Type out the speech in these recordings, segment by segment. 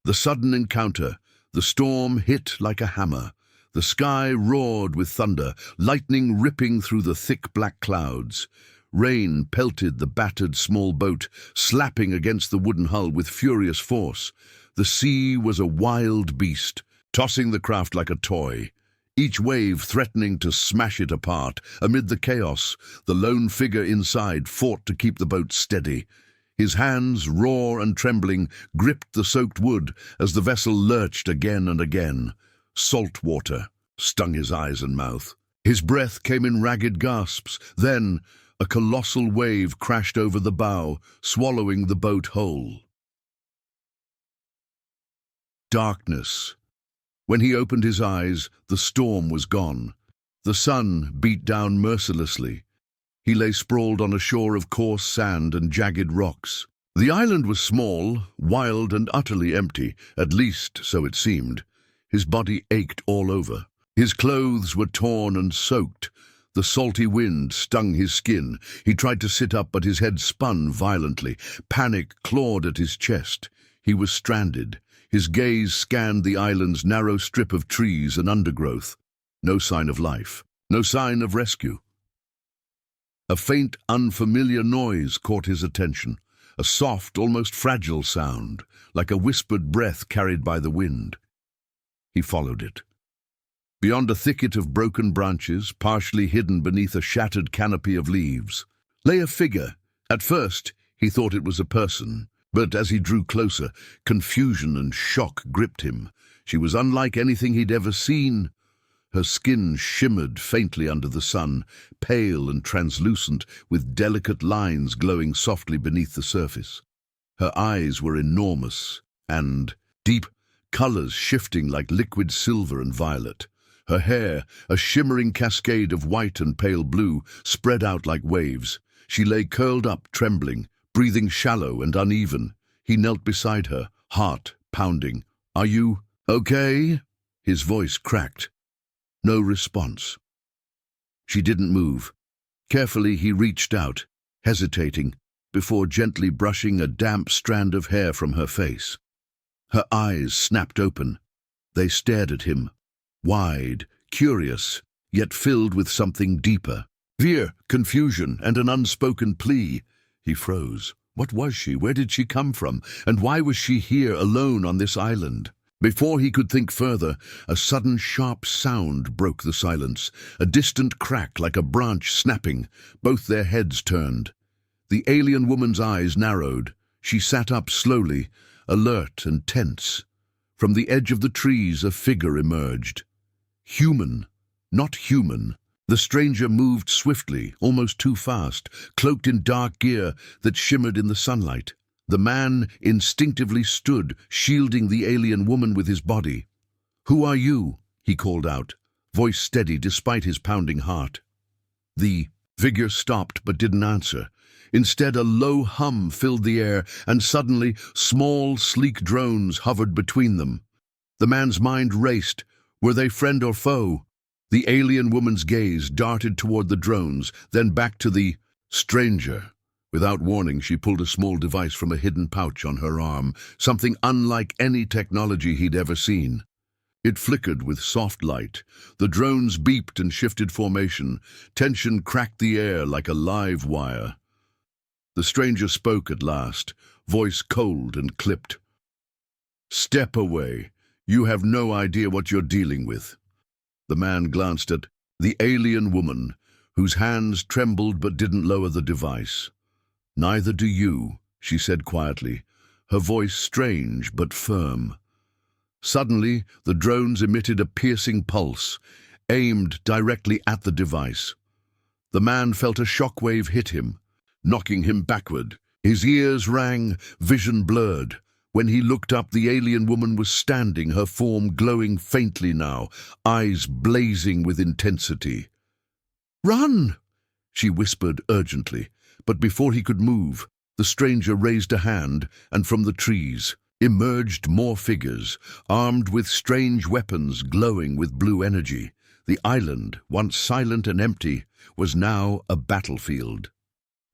The sudden encounter, the storm hit like a hammer. The sky roared with thunder, lightning ripping through the thick black clouds. Rain pelted the battered small boat, slapping against the wooden hull with furious force. The sea was a wild beast, tossing the craft like a toy, each wave threatening to smash it apart. Amid the chaos, the lone figure inside fought to keep the boat steady. His hands, raw and trembling, gripped the soaked wood as the vessel lurched again and again. Salt water stung his eyes and mouth. His breath came in ragged gasps. Then a colossal wave crashed over the bow, swallowing the boat whole. Darkness. When he opened his eyes, the storm was gone. The sun beat down mercilessly. He lay sprawled on a shore of coarse sand and jagged rocks. The island was small, wild and utterly empty, at least so it seemed. His body ached all over. His clothes were torn and soaked. The salty wind stung his skin. He tried to sit up, but his head spun violently. Panic clawed at his chest. He was stranded. His gaze scanned the island's narrow strip of trees and undergrowth. No sign of life. No sign of rescue. A faint, unfamiliar noise caught his attention. A soft, almost fragile sound, like a whispered breath carried by the wind. He followed it. Beyond a thicket of broken branches, partially hidden beneath a shattered canopy of leaves, lay a figure. At first, he thought it was a person, but as he drew closer, confusion and shock gripped him. She was unlike anything he'd ever seen. Her skin shimmered faintly under the sun, pale and translucent, with delicate lines glowing softly beneath the surface. Her eyes were enormous and deep, colors shifting like liquid silver and violet. Her hair, a shimmering cascade of white and pale blue, spread out like waves. She lay curled up, trembling, breathing shallow and uneven. He knelt beside her, heart pounding. "Are you okay?" His voice cracked. No response. She didn't move. Carefully he reached out, hesitating, before gently brushing a damp strand of hair from her face. Her eyes snapped open. They stared at him, wide, curious, yet filled with something deeper. Fear, confusion, and an unspoken plea. He froze. What was she? Where did she come from? And why was she here alone on this island? Before he could think further, a sudden sharp sound broke the silence, a distant crack like a branch snapping. Both their heads turned. The alien woman's eyes narrowed. She sat up slowly, alert and tense. From the edge of the trees, a figure emerged. Human, not human. The stranger moved swiftly, almost too fast, cloaked in dark gear that shimmered in the sunlight. The man instinctively stood, shielding the alien woman with his body. "Who are you?" he called out, voice steady despite his pounding heart. The figure stopped but didn't answer. Instead, a low hum filled the air, and suddenly small, sleek drones hovered between them. The man's mind raced. Were they friend or foe? The alien woman's gaze darted toward the drones, then back to the stranger. Without warning, she pulled a small device from a hidden pouch on her arm, something unlike any technology he'd ever seen. It flickered with soft light. The drones beeped and shifted formation. Tension cracked the air like a live wire. The stranger spoke at last, voice cold and clipped. "Step away. You have no idea what you're dealing with." The man glanced at the alien woman, whose hands trembled but didn't lower the device. "Neither do you," she said quietly, her voice strange but firm. Suddenly, the drones emitted a piercing pulse, aimed directly at the device. The man felt a shockwave hit him, knocking him backward. His ears rang, vision blurred. When he looked up, the alien woman was standing, her form glowing faintly now, eyes blazing with intensity. "Run!" she whispered urgently. But before he could move, the stranger raised a hand, and from the trees emerged more figures, armed with strange weapons glowing with blue energy. The island, once silent and empty, was now a battlefield.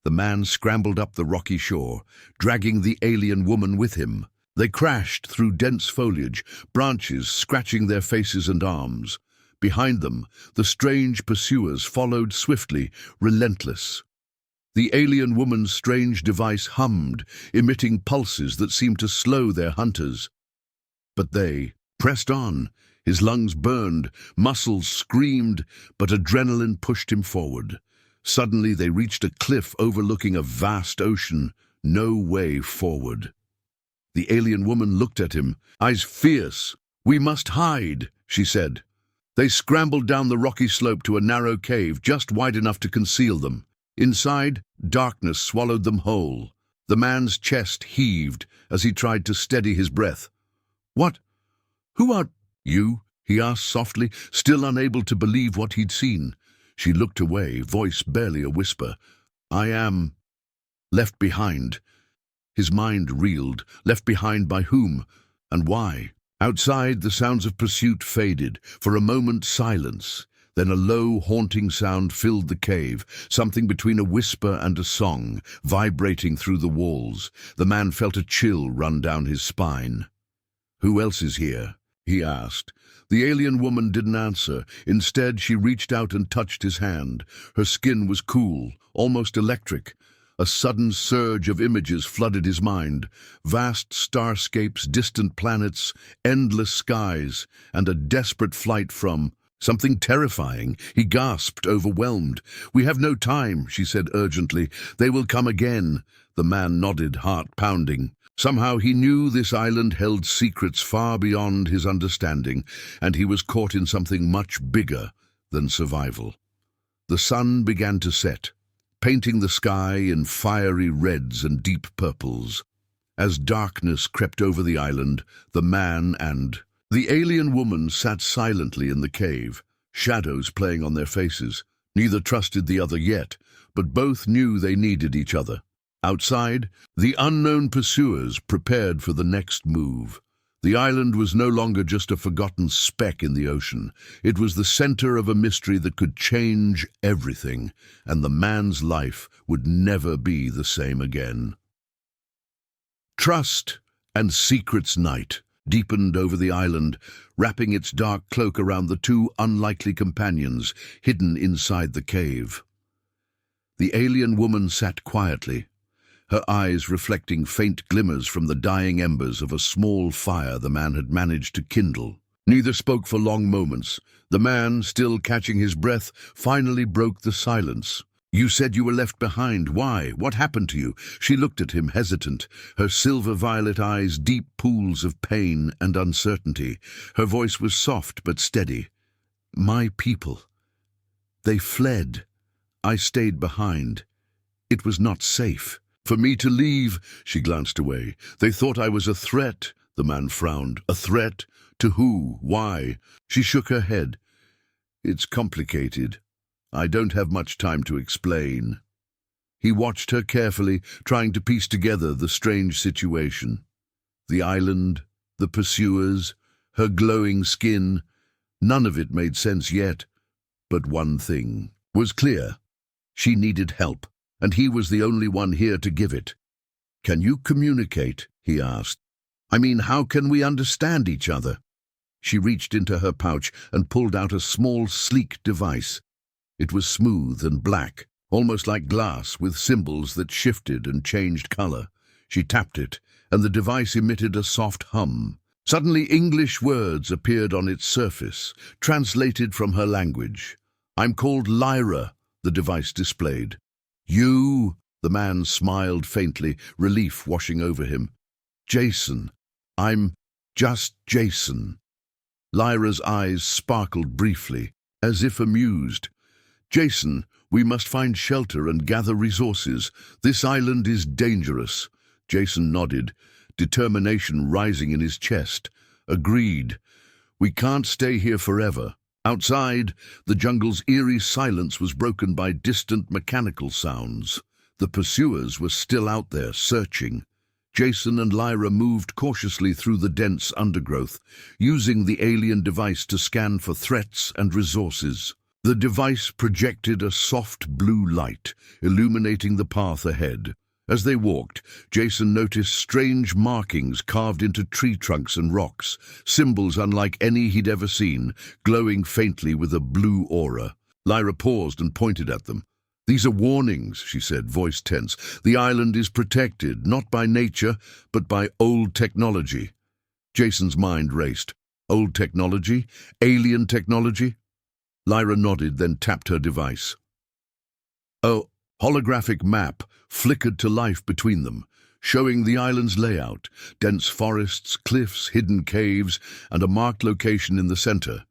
The man scrambled up the rocky shore, dragging the alien woman with him. They crashed through dense foliage, branches scratching their faces and arms. Behind them, the strange pursuers followed swiftly, relentless. The alien woman's strange device hummed, emitting pulses that seemed to slow their hunters. But they pressed on. His lungs burned, muscles screamed, but adrenaline pushed him forward. Suddenly they reached a cliff overlooking a vast ocean. No way forward. The alien woman looked at him, eyes fierce. "We must hide," she said. They scrambled down the rocky slope to a narrow cave just wide enough to conceal them. Inside, darkness swallowed them whole. The man's chest heaved as he tried to steady his breath. "What? Who are you?" he asked softly, still unable to believe what he'd seen. She looked away, voice barely a whisper. "I am left behind." His mind reeled. Left behind by whom? And why? Outside, the sounds of pursuit faded. For a moment, silence. Then a low, haunting sound filled the cave, something between a whisper and a song, vibrating through the walls. The man felt a chill run down his spine. "Who else is here?" he asked. The alien woman didn't answer. Instead, she reached out and touched his hand. Her skin was cool, almost electric. A sudden surge of images flooded his mind. Vast starscapes, distant planets, endless skies, and a desperate flight from something terrifying. He gasped, overwhelmed. "We have no time," she said urgently. "They will come again." The man nodded, heart pounding. Somehow he knew this island held secrets far beyond his understanding, and he was caught in something much bigger than survival. The sun began to set, painting the sky in fiery reds and deep purples. As darkness crept over the island, the man and the alien woman sat silently in the cave, shadows playing on their faces. Neither trusted the other yet, but both knew they needed each other. Outside, the unknown pursuers prepared for the next move. The island was no longer just a forgotten speck in the ocean. It was the center of a mystery that could change everything, and the man's life would never be the same again. Trust and secrets night deepened over the island, wrapping its dark cloak around the two unlikely companions hidden inside the cave. The alien woman sat quietly, her eyes reflecting faint glimmers from the dying embers of a small fire the man had managed to kindle. Neither spoke for long moments. The man, still catching his breath, finally broke the silence. "You said you were left behind. Why? What happened to you?" She looked at him, hesitant, her silver-violet eyes deep pools of pain and uncertainty. Her voice was soft but steady. "My people. They fled. I stayed behind. It was not safe for me to leave." She glanced away. "They thought I was a threat." The man frowned. "A threat? To who? Why?" She shook her head. "It's complicated. I don't have much time to explain." He watched her carefully, trying to piece together the strange situation. The island, the pursuers, her glowing skin. None of it made sense yet. But one thing was clear. She needed help, and he was the only one here to give it. "Can you communicate?" he asked. "I mean, how can we understand each other?" She reached into her pouch and pulled out a small, sleek device. It was smooth and black, almost like glass, with symbols that shifted and changed color. She tapped it, and the device emitted a soft hum. Suddenly English words appeared on its surface, translated from her language. "I'm called Lyra," the device displayed. "You?" The man smiled faintly, relief washing over him. "Jason. I'm just Jason." Lyra's eyes sparkled briefly, as if amused. "Jason, we must find shelter and gather resources. This island is dangerous." Jason nodded, determination rising in his chest. "Agreed. We can't stay here forever." Outside, the jungle's eerie silence was broken by distant mechanical sounds. The pursuers were still out there, searching. Jason and Lyra moved cautiously through the dense undergrowth, using the alien device to scan for threats and resources. The device projected a soft blue light, illuminating the path ahead. As they walked, Jason noticed strange markings carved into tree trunks and rocks, symbols unlike any he'd ever seen, glowing faintly with a blue aura. Lyra paused and pointed at them. "These are warnings," she said, voice tense. "The island is protected, not by nature, but by old technology." Jason's mind raced. Old technology? Alien technology? Lyra nodded, then tapped her device. A holographic map flickered to life between them, showing the island's layout, dense forests, cliffs, hidden caves, and a marked location in the center.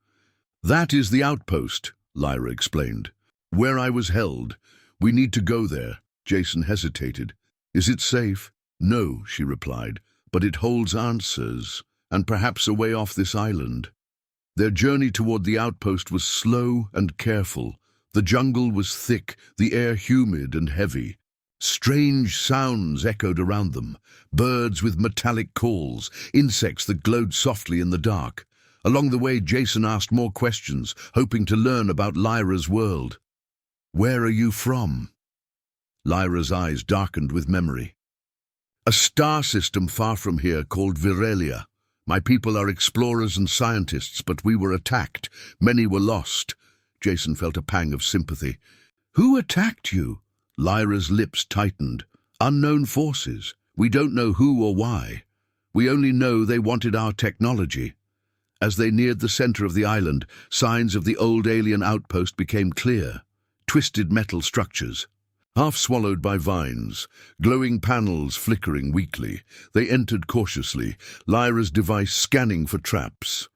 "That is the outpost," Lyra explained. "Where I was held. We need to go there." Jason hesitated. "Is it safe?" "No," she replied, "but it holds answers, and perhaps a way off this island." Their journey toward the outpost was slow and careful. The jungle was thick, the air humid and heavy. Strange sounds echoed around them, birds with metallic calls, insects that glowed softly in the dark. Along the way, Jason asked more questions, hoping to learn about Lyra's world. "Where are you from?" Lyra's eyes darkened with memory. "A star system far from here called Virelia. My people are explorers and scientists, but we were attacked. Many were lost." Jason felt a pang of sympathy. "Who attacked you?" Lyra's lips tightened. "Unknown forces. We don't know who or why. We only know they wanted our technology." As they neared the center of the island, signs of the old alien outpost became clear. Twisted metal structures, half swallowed by vines, glowing panels flickering weakly. They entered cautiously, Lyra's device scanning for traps.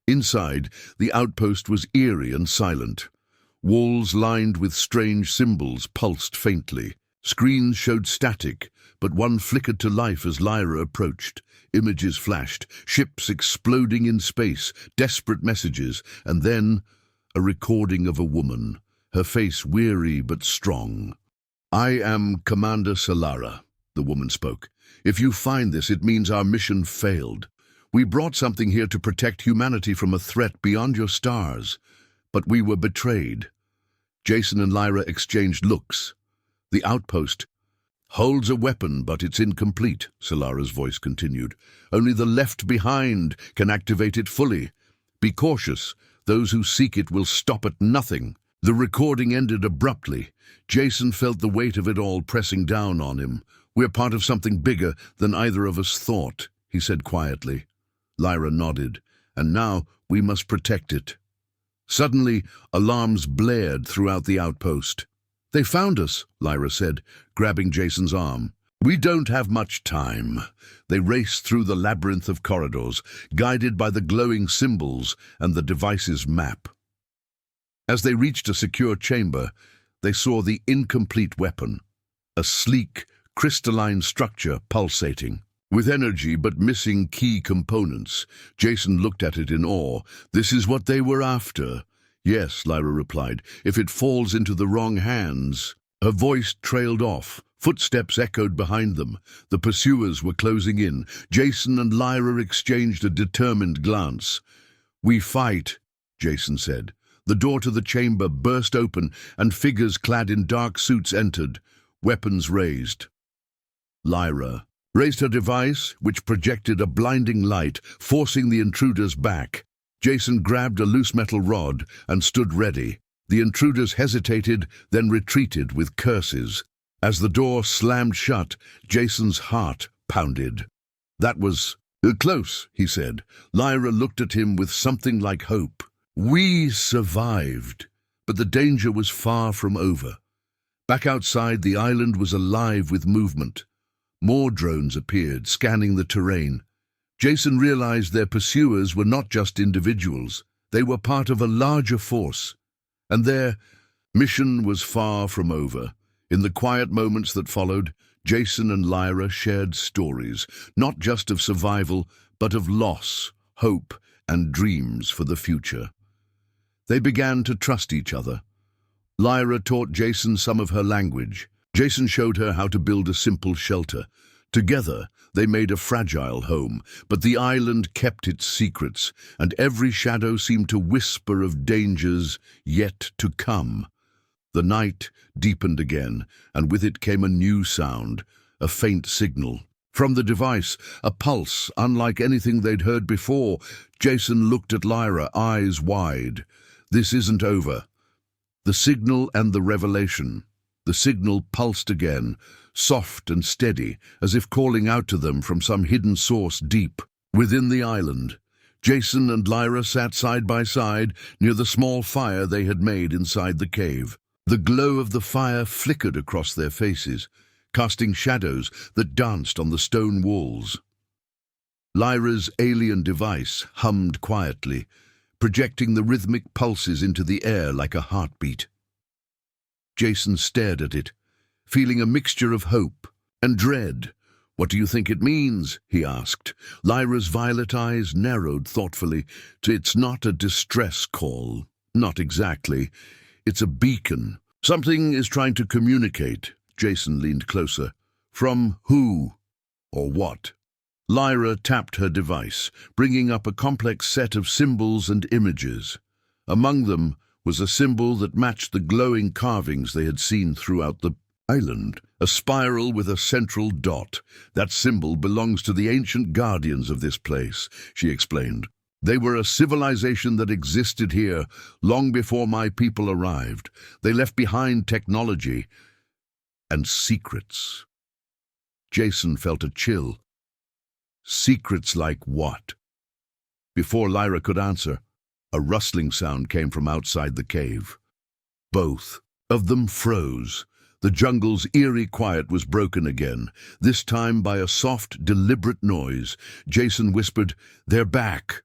Inside, the outpost was eerie and silent. Walls lined with strange symbols pulsed faintly. Screens showed static, but one flickered to life as Lyra approached. Images flashed, ships exploding in space, desperate messages, and then a recording of a woman, her face weary but strong. "I am Commander Solara," the woman spoke. "If you find this, it means our mission failed. We brought something here to protect humanity from a threat beyond your stars, but we were betrayed." Jason and Lyra exchanged looks. "The outpost holds a weapon, but it's incomplete," Solara's voice continued. "Only the left behind can activate it fully. Be cautious. Those who seek it will stop at nothing." The recording ended abruptly. Jason felt the weight of it all pressing down on him. "We're part of something bigger than either of us thought," he said quietly. Lyra nodded. "And now we must protect it." Suddenly, alarms blared throughout the outpost. "They found us," Lyra said, grabbing Jason's arm. "We don't have much time." They raced through the labyrinth of corridors, guided by the glowing symbols and the device's map. As they reached a secure chamber, they saw the incomplete weapon, a sleek, crystalline structure pulsating. With energy but missing key components, Jason looked at it in awe. "This is what they were after." "Yes," Lyra replied, "if it falls into the wrong hands." Her voice trailed off. Footsteps echoed behind them. The pursuers were closing in. Jason and Lyra exchanged a determined glance. "We fight," Jason said. The door to the chamber burst open, and figures clad in dark suits entered, weapons raised. Lyra raised her device, which projected a blinding light, forcing the intruders back. Jason grabbed a loose metal rod and stood ready. The intruders hesitated, then retreated with curses. As the door slammed shut, Jason's heart pounded. "That was close," he said. Lyra looked at him with something like hope. "We survived." But the danger was far from over. Back outside, the island was alive with movement. More drones appeared, scanning the terrain. Jason realized their pursuers were not just individuals. They were part of a larger force. And their mission was far from over. In the quiet moments that followed, Jason and Lyra shared stories, not just of survival, but of loss, hope, and dreams for the future. They began to trust each other. Lyra taught Jason some of her language. Jason showed her how to build a simple shelter. Together, they made a fragile home, but the island kept its secrets, and every shadow seemed to whisper of dangers yet to come. The night deepened again, and with it came a new sound, a faint signal. From the device, a pulse, unlike anything they'd heard before. Jason looked at Lyra, eyes wide. This isn't over. The signal and the revelation. The signal pulsed again, soft and steady, as if calling out to them from some hidden source deep within the island. Jason and Lyra sat side by side near the small fire they had made inside the cave. The glow of the fire flickered across their faces, casting shadows that danced on the stone walls. Lyra's alien device hummed quietly, projecting the rhythmic pulses into the air like a heartbeat. Jason stared at it, feeling a mixture of hope and dread. "What do you think it means?" he asked. Lyra's violet eyes narrowed thoughtfully. "It's not a distress call. Not exactly. It's a beacon. Something is trying to communicate." Jason leaned closer. "From who or what?" Lyra tapped her device, bringing up a complex set of symbols and images. Among them was a symbol that matched the glowing carvings they had seen throughout the island. A spiral with a central dot. "That symbol belongs to the ancient guardians of this place," she explained. "They were a civilization that existed here long before my people arrived. They left behind technology and secrets." Jason felt a chill. Secrets like what? Before Lyra could answer, a rustling sound came from outside the cave. Both of them froze. The jungle's eerie quiet was broken again, this time by a soft, deliberate noise. Jason whispered, "They're back."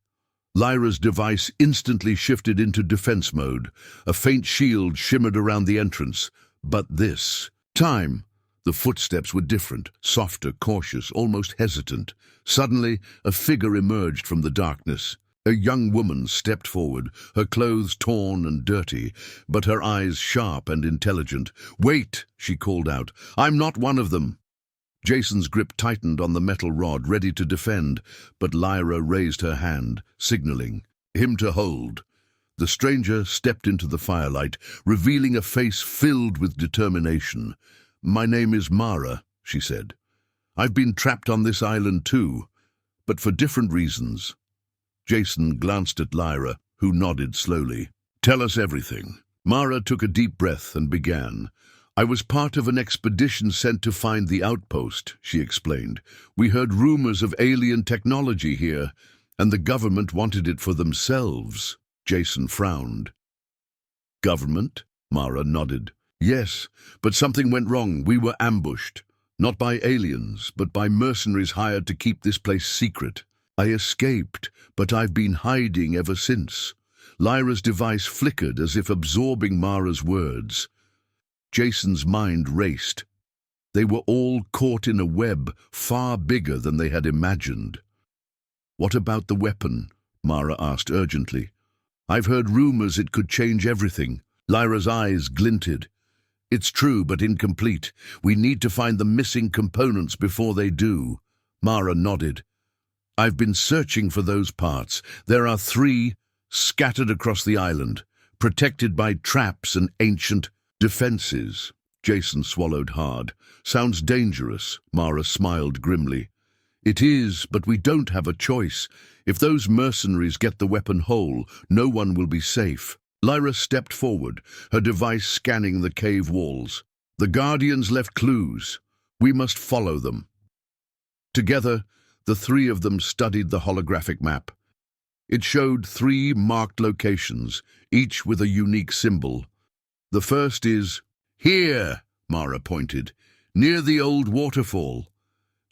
Lyra's device instantly shifted into defense mode. A faint shield shimmered around the entrance. But this time, the footsteps were different, softer, cautious, almost hesitant. Suddenly, a figure emerged from the darkness. A young woman stepped forward, her clothes torn and dirty, but her eyes sharp and intelligent. "Wait," she called out. "I'm not one of them." Jason's grip tightened on the metal rod, ready to defend, but Lyra raised her hand, signaling him to hold. The stranger stepped into the firelight, revealing a face filled with determination. "My name is Mara," she said. "I've been trapped on this island too, but for different reasons." Jason glanced at Lyra, who nodded slowly. "Tell us everything." Mara took a deep breath and began. "I was part of an expedition sent to find the outpost," she explained. "We heard rumors of alien technology here, and the government wanted it for themselves." Jason frowned. "Government?" Mara nodded. "Yes, but something went wrong. We were ambushed. Not by aliens, but by mercenaries hired to keep this place secret. I escaped, but I've been hiding ever since." Lyra's device flickered as if absorbing Mara's words. Jason's mind raced. They were all caught in a web far bigger than they had imagined. "What about the weapon?" Mara asked urgently. "I've heard rumors it could change everything." Lyra's eyes glinted. "It's true, but incomplete. We need to find the missing components before they do." Mara nodded. "I've been searching for those parts. There are 3 scattered across the island, protected by traps and ancient defenses." Jason swallowed hard. "Sounds dangerous," Mara smiled grimly. "It is, but we don't have a choice. If those mercenaries get the weapon whole, no one will be safe." Lyra stepped forward, her device scanning the cave walls. "The Guardians left clues. We must follow them." Together, the 3 of them studied the holographic map. It showed 3 marked locations, each with a unique symbol. "The first is here," Mara pointed, "near the old waterfall."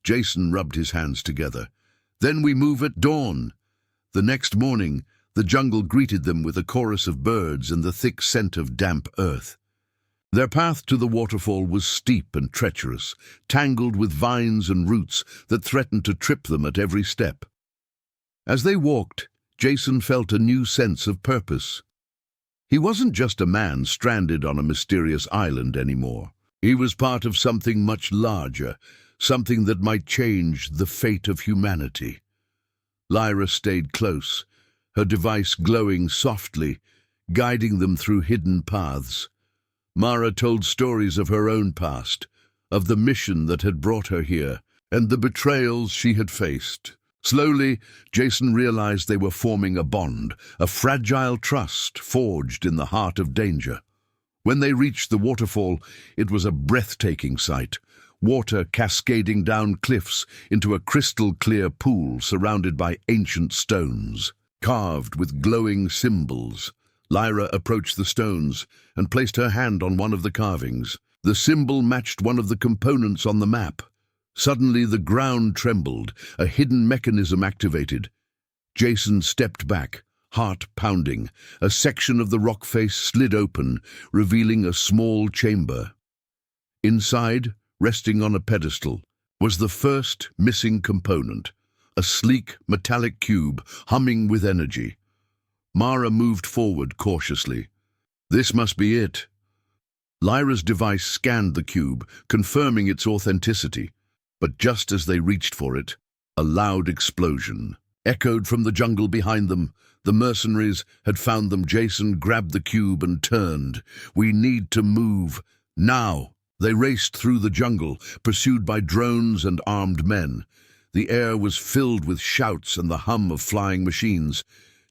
Jason rubbed his hands together. "Then we move at dawn." The next morning, the jungle greeted them with a chorus of birds and the thick scent of damp earth. Their path to the waterfall was steep and treacherous, tangled with vines and roots that threatened to trip them at every step. As they walked, Jason felt a new sense of purpose. He wasn't just a man stranded on a mysterious island anymore. He was part of something much larger, something that might change the fate of humanity. Lyra stayed close, her device glowing softly, guiding them through hidden paths. Mara told stories of her own past, of the mission that had brought her here, and the betrayals she had faced. Slowly, Jason realized they were forming a bond, a fragile trust forged in the heart of danger. When they reached the waterfall, it was a breathtaking sight. Water cascading down cliffs into a crystal-clear pool surrounded by ancient stones, carved with glowing symbols. Lyra approached the stones and placed her hand on one of the carvings. The symbol matched one of the components on the map. Suddenly the ground trembled, a hidden mechanism activated. Jason stepped back, heart pounding. A section of the rock face slid open, revealing a small chamber. Inside, resting on a pedestal, was the first missing component, a sleek metallic cube humming with energy. Mara moved forward cautiously. This must be it. Lyra's device scanned the cube, confirming its authenticity. But just as they reached for it, a loud explosion echoed from the jungle behind them. The mercenaries had found them. Jason grabbed the cube and turned. "We need to move. Now!" They raced through the jungle, pursued by drones and armed men. The air was filled with shouts and the hum of flying machines.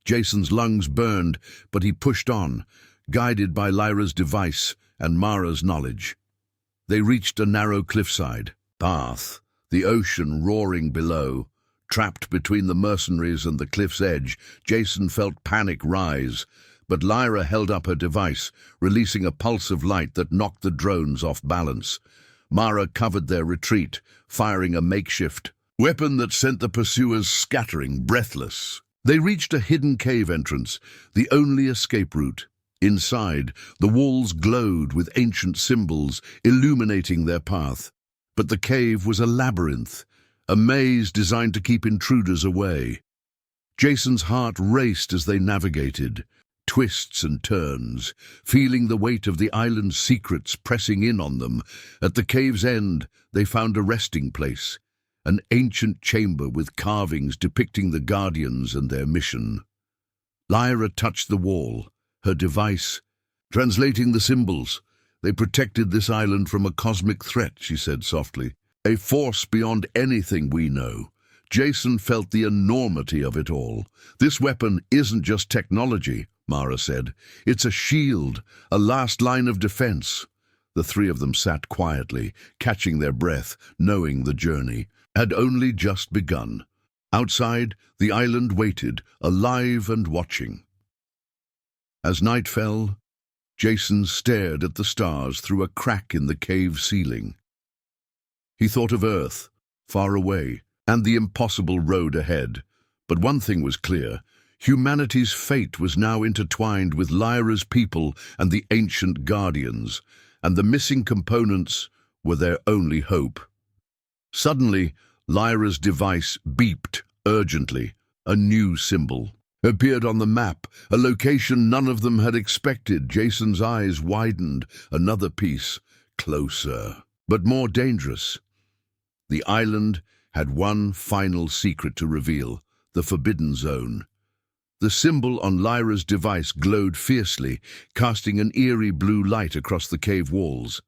Jason's lungs burned, but he pushed on, guided by Lyra's device and Mara's knowledge. They reached a narrow cliffside path, the ocean roaring below. Trapped between the mercenaries and the cliff's edge, Jason felt panic rise, but Lyra held up her device, releasing a pulse of light that knocked the drones off balance. Mara covered their retreat, firing a makeshift weapon that sent the pursuers scattering, breathless. They reached a hidden cave entrance, the only escape route. Inside, the walls glowed with ancient symbols, illuminating their path. But the cave was a labyrinth, a maze designed to keep intruders away. Jason's heart raced as they navigated, twists and turns, feeling the weight of the island's secrets pressing in on them. At the cave's end, they found a resting place, an ancient chamber with carvings depicting the Guardians and their mission. Lyra touched the wall, her device translating the symbols. "They protected this island from a cosmic threat," she said softly. "A force beyond anything we know." Jason felt the enormity of it all. "This weapon isn't just technology," Mara said. "It's a shield, a last line of defense." The three of them sat quietly, catching their breath, knowing the journey had only just begun. Outside, the island waited, alive and watching. As night fell, Jason stared at the stars through a crack in the cave ceiling. He thought of Earth, far away, and the impossible road ahead. But one thing was clear: humanity's fate was now intertwined with Lyra's people and the ancient Guardians, and the missing components were their only hope. Suddenly, Lyra's device beeped urgently. A new symbol appeared on the map, a location none of them had expected. Jason's eyes widened. Another piece, closer, but more dangerous. The island had one final secret to reveal: the Forbidden Zone. The symbol on Lyra's device glowed fiercely, casting an eerie blue light across the cave walls.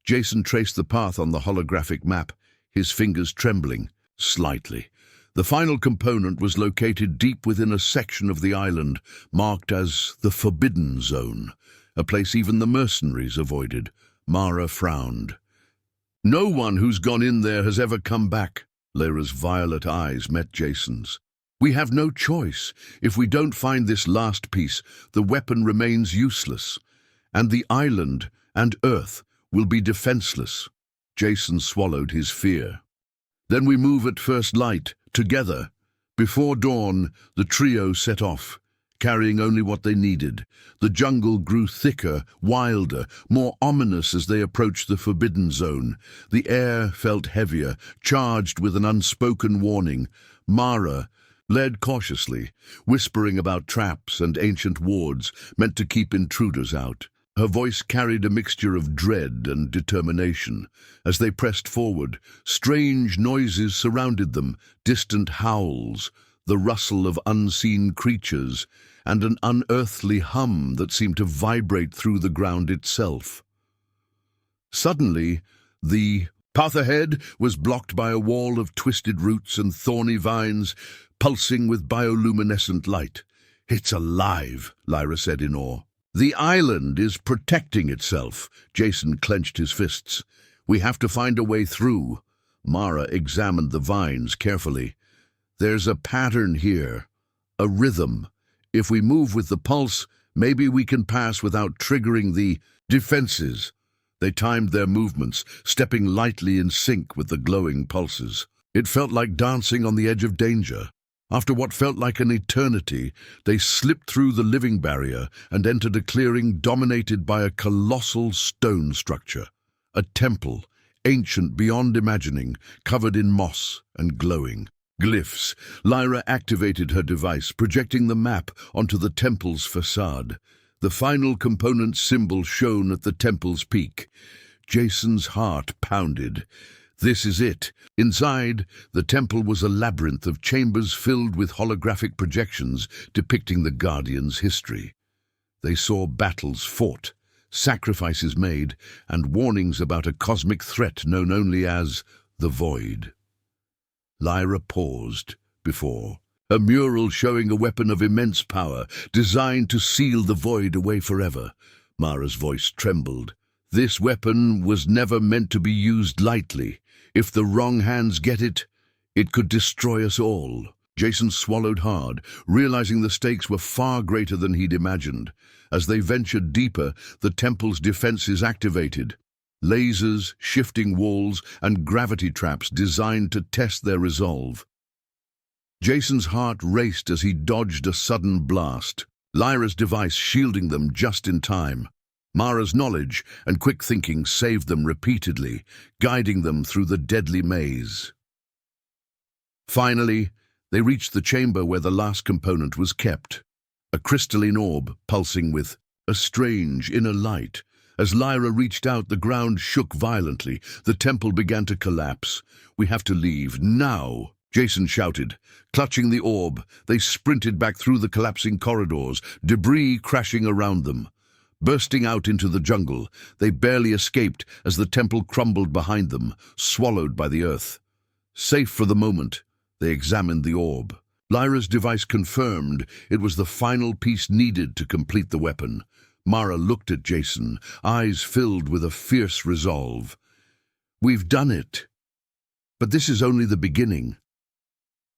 Jason traced the path on the holographic map, his fingers trembling slightly. The final component was located deep within a section of the island, marked as the Forbidden Zone, a place even the mercenaries avoided. Mara frowned. "No one who's gone in there has ever come back." Lyra's violet eyes met Jason's. "We have no choice. If we don't find this last piece, the weapon remains useless, and the island and Earth will be defenseless." Jason swallowed his fear. "Then we move at first light, together." Before dawn, the trio set off, carrying only what they needed. The jungle grew thicker, wilder, more ominous as they approached the Forbidden Zone. The air felt heavier, charged with an unspoken warning. Mara led cautiously, whispering about traps and ancient wards meant to keep intruders out. Her voice carried a mixture of dread and determination. As they pressed forward, strange noises surrounded them, distant howls, the rustle of unseen creatures, and an unearthly hum that seemed to vibrate through the ground itself. Suddenly, The path ahead was blocked by a wall of twisted roots and thorny vines, pulsing with bioluminescent light. "It's alive," Lyra said in awe. "The island is protecting itself." Jason clenched his fists. "We have to find a way through." Mara examined the vines carefully. "There's a pattern here, a rhythm. If we move with the pulse, maybe we can pass without triggering the defenses." They timed their movements, stepping lightly in sync with the glowing pulses. It felt like dancing on the edge of danger. After what felt like an eternity, they slipped through the living barrier and entered a clearing dominated by a colossal stone structure. A temple, ancient beyond imagining, covered in moss and glowing. Glyphs. Lyra activated her device, projecting the map onto the temple's facade. The final component symbol shone at the temple's peak. Jason's heart pounded. This is it. Inside, the temple was a labyrinth of chambers filled with holographic projections depicting the Guardians' history. They saw battles fought, sacrifices made, and warnings about a cosmic threat known only as the Void. Lyra paused before a mural showing a weapon of immense power, designed to seal the Void away forever. Mara's voice trembled. This weapon was never meant to be used lightly. If the wrong hands get it, it could destroy us all. Jason swallowed hard, realizing the stakes were far greater than he'd imagined. As they ventured deeper, the temple's defenses activated. Lasers, shifting walls, and gravity traps designed to test their resolve. Jason's heart raced as he dodged a sudden blast, Lyra's device shielding them just in time. Mara's knowledge and quick thinking saved them repeatedly, guiding them through the deadly maze. Finally, they reached the chamber where the last component was kept, a crystalline orb pulsing with a strange inner light. As Lyra reached out, the ground shook violently. The temple began to collapse. "We have to leave, now!" Jason shouted. Clutching the orb, they sprinted back through the collapsing corridors, debris crashing around them. Bursting out into the jungle, they barely escaped as the temple crumbled behind them, swallowed by the earth. Safe for the moment, they examined the orb. Lyra's device confirmed it was the final piece needed to complete the weapon. Mara looked at Jason, eyes filled with a fierce resolve. "We've done it. But this is only the beginning."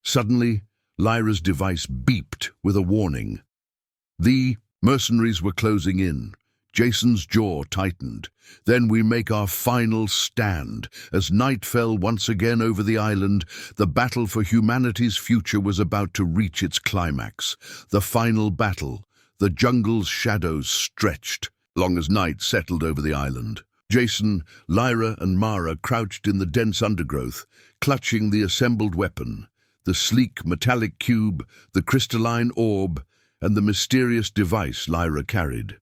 Suddenly, Lyra's device beeped with a warning. The mercenaries were closing in. Jason's jaw tightened. "Then we make our final stand." As night fell once again over the island, the battle for humanity's future was about to reach its climax. The final battle. The jungle's shadows stretched, long as night settled over the island. Jason, Lyra, and Mara crouched in the dense undergrowth, clutching the assembled weapon. The sleek metallic cube, the crystalline orb, and the mysterious device Lyra carried.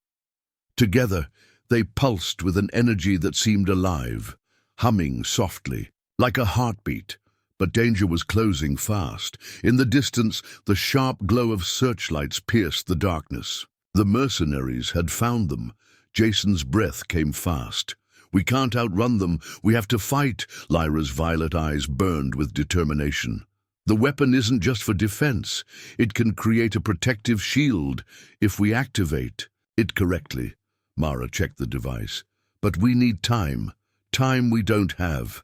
Together, they pulsed with an energy that seemed alive, humming softly, like a heartbeat. But danger was closing fast. In the distance, the sharp glow of searchlights pierced the darkness. The mercenaries had found them. Jason's breath came fast. "We can't outrun them. We have to fight." Lyra's violet eyes burned with determination. "The weapon isn't just for defense. It can create a protective shield if we activate it correctly." Mara checked the device. "But we need time. Time we don't have."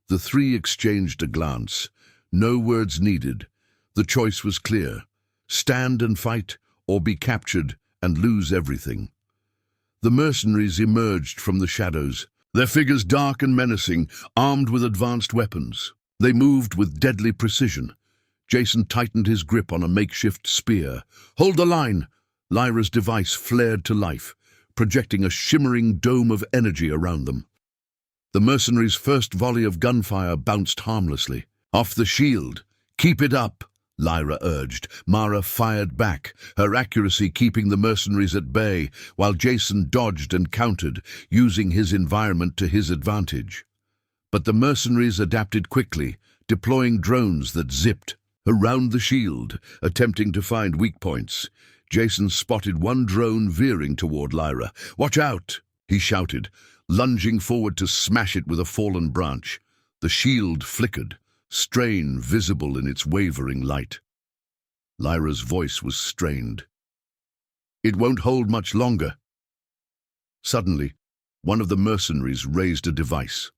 The three exchanged a glance. No words needed. The choice was clear. Stand and fight, or be captured and lose everything. The mercenaries emerged from the shadows, their figures dark and menacing, armed with advanced weapons. They moved with deadly precision. Jason tightened his grip on a makeshift spear. "Hold the line!" Lyra's device flared to life, projecting a shimmering dome of energy around them. The mercenaries' first volley of gunfire bounced harmlessly. "Off the shield! Keep it up!" Lyra urged. Mara fired back, her accuracy keeping the mercenaries at bay, while Jason dodged and countered, using his environment to his advantage. But the mercenaries adapted quickly, deploying drones that zipped around the shield, attempting to find weak points. Jason spotted one drone veering toward Lyra. "Watch out!" he shouted. lunging forward to smash it with a fallen branch. The shield flickered, strain visible in its wavering light. Lyra's voice was strained. "It won't hold much longer." Suddenly, one of the mercenaries raised a device,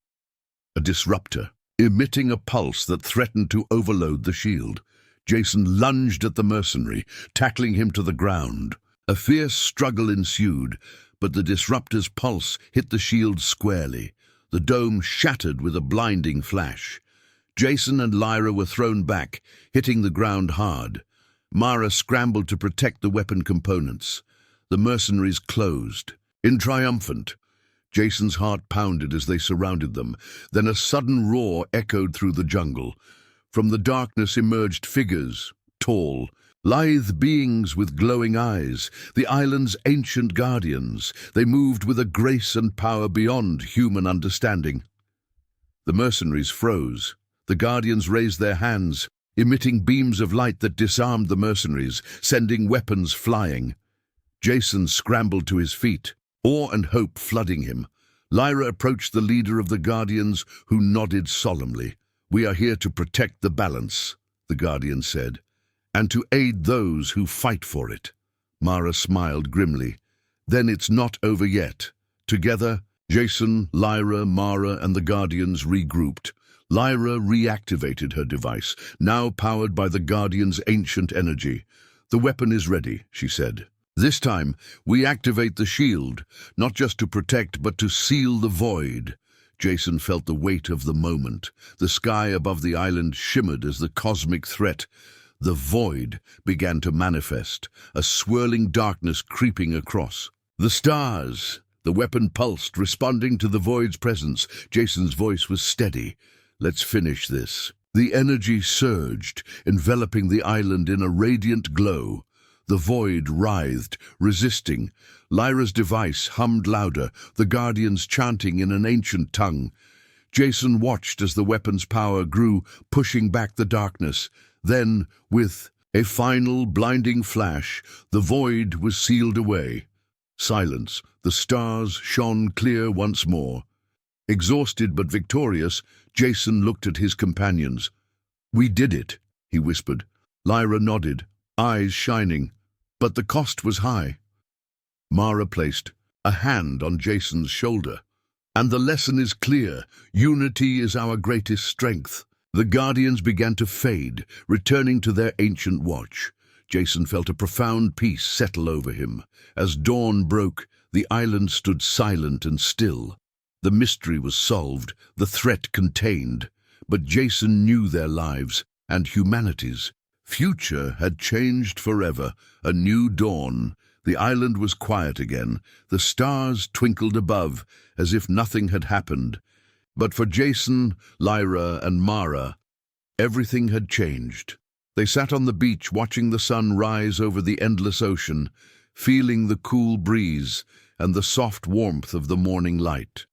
a disruptor, emitting a pulse that threatened to overload the shield. Jason lunged at the mercenary, tackling him to the ground. A fierce struggle ensued, but the disruptor's pulse hit the shield squarely. The dome shattered with a blinding flash. Jason and Lyra were thrown back, hitting the ground hard. Mara scrambled to protect the weapon components. The mercenaries closed. In triumphant, Jason's heart pounded as they surrounded them. Then a sudden roar echoed through the jungle. From the darkness emerged figures, tall, lithe beings with glowing eyes, the island's ancient guardians. They moved with a grace and power beyond human understanding. The mercenaries froze. The guardians raised their hands, emitting beams of light that disarmed the mercenaries, sending weapons flying. Jason scrambled to his feet, awe and hope flooding him. Lyra approached the leader of the Guardians, who nodded solemnly. "We are here to protect the balance," the Guardian said, "and to aid those who fight for it." Mara smiled grimly. "Then it's not over yet." Together, Jason, Lyra, Mara, and the Guardians regrouped. Lyra reactivated her device, now powered by the Guardian's ancient energy. "The weapon is ready," she said. "This time, we activate the shield, not just to protect, but to seal the void." Jason felt the weight of the moment. The sky above the island shimmered as the cosmic threat. The void began to manifest, a swirling darkness creeping across. "The stars!" The weapon pulsed, responding to the void's presence. Jason's voice was steady. "Let's finish this." The energy surged, enveloping the island in a radiant glow. The void writhed, resisting. Lyra's device hummed louder, the Guardians chanting in an ancient tongue. Jason watched as the weapon's power grew, pushing back the darkness. Then, with a final blinding flash, the void was sealed away. Silence. The stars shone clear once more. Exhausted but victorious, Jason looked at his companions. "We did it," he whispered. Lyra nodded, eyes shining. "But the cost was high." Mara placed a hand on Jason's shoulder. "And the lesson is clear. Unity is our greatest strength." The Guardians began to fade, returning to their ancient watch. Jason felt a profound peace settle over him. As dawn broke, the island stood silent and still. The mystery was solved, the threat contained. But Jason knew their lives, and humanity's. Future had changed forever, a new dawn. The island was quiet again. The stars twinkled above, as if nothing had happened. But for Jason, Lyra, and Mara, everything had changed. They sat on the beach watching the sun rise over the endless ocean, feeling the cool breeze and the soft warmth of the morning light.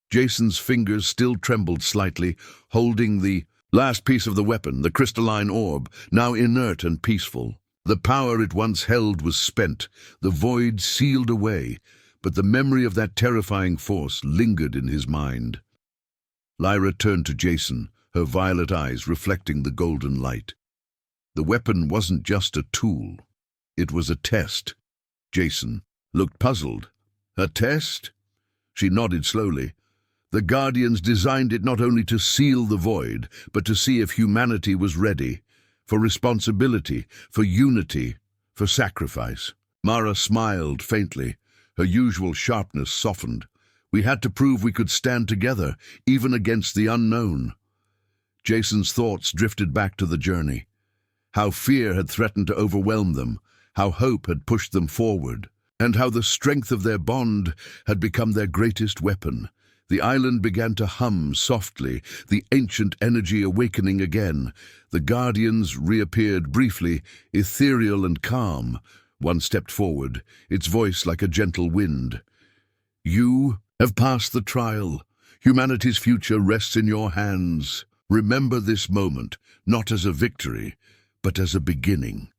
Jason's fingers still trembled slightly, holding the last piece of the weapon, the crystalline orb, now inert and peaceful. The power it once held was spent, the void sealed away, but the memory of that terrifying force lingered in his mind. Lyra turned to Jason, her violet eyes reflecting the golden light. The weapon wasn't just a tool. It was a test. Jason looked puzzled. "A test?" She nodded slowly. "The Guardians designed it not only to seal the void, but to see if humanity was ready, for responsibility, for unity, for sacrifice." Mara smiled faintly. Her usual sharpness softened. "We had to prove we could stand together, even against the unknown." Jason's thoughts drifted back to the journey. How fear had threatened to overwhelm them, how hope had pushed them forward, and how the strength of their bond had become their greatest weapon. The island began to hum softly, the ancient energy awakening again. The Guardians reappeared briefly, ethereal and calm. One stepped forward, its voice like a gentle wind. "You have passed the trial. Humanity's future rests in your hands. Remember this moment, not as a victory, but as a beginning."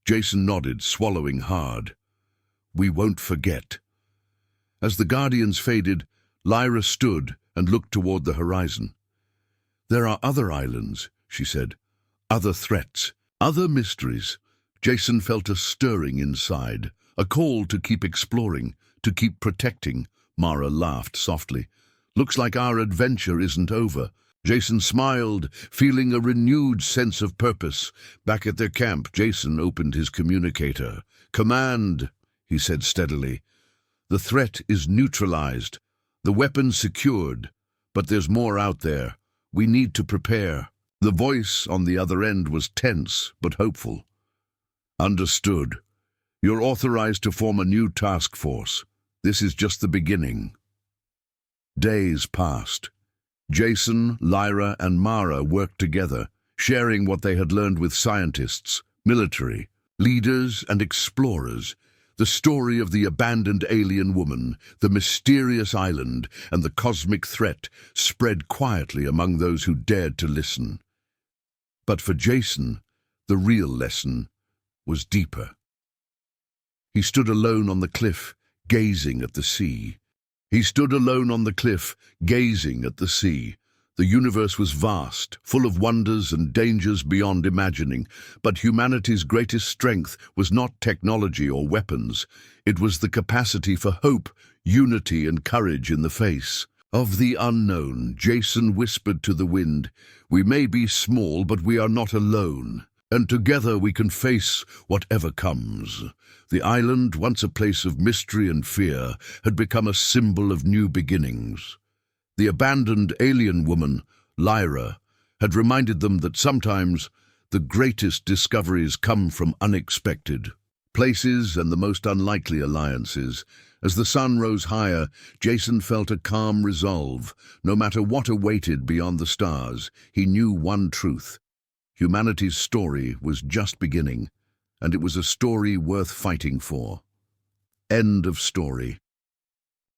Jason nodded, swallowing hard. "We won't forget." As the Guardians faded, Lyra stood and looked toward the horizon. "There are other islands," she said. "Other threats, other mysteries." Jason felt a stirring inside, a call to keep exploring, to keep protecting. Mara laughed softly. "Looks like our adventure isn't over." Jason smiled, feeling a renewed sense of purpose. Back at their camp, Jason opened his communicator. "Command," he said steadily. "The threat is neutralized. The weapons secured. But there's more out there. We need to prepare." The voice on the other end was tense but hopeful. "Understood. You're authorized to form a new task force. This is just the beginning." Days passed. Jason, Lyra, and Mara worked together, sharing what they had learned with scientists, military, leaders, and explorers. The story of the abandoned alien woman, the mysterious island, and the cosmic threat spread quietly among those who dared to listen. But for Jason, the real lesson was deeper. He stood alone on the cliff, gazing at the sea. He stood alone on the cliff, gazing at the sea. The universe was vast, full of wonders and dangers beyond imagining, but humanity's greatest strength was not technology or weapons. It was the capacity for hope, unity, and courage in the face of the unknown. Jason whispered to the wind, "We may be small, but we are not alone. And together we can face whatever comes." The island, once a place of mystery and fear, had become a symbol of new beginnings. The abandoned alien woman, Lyra, had reminded them that sometimes the greatest discoveries come from unexpected places and the most unlikely alliances. As the sun rose higher, Jason felt a calm resolve. No matter what awaited beyond the stars, he knew one truth. Humanity's story was just beginning, and it was a story worth fighting for. End of story.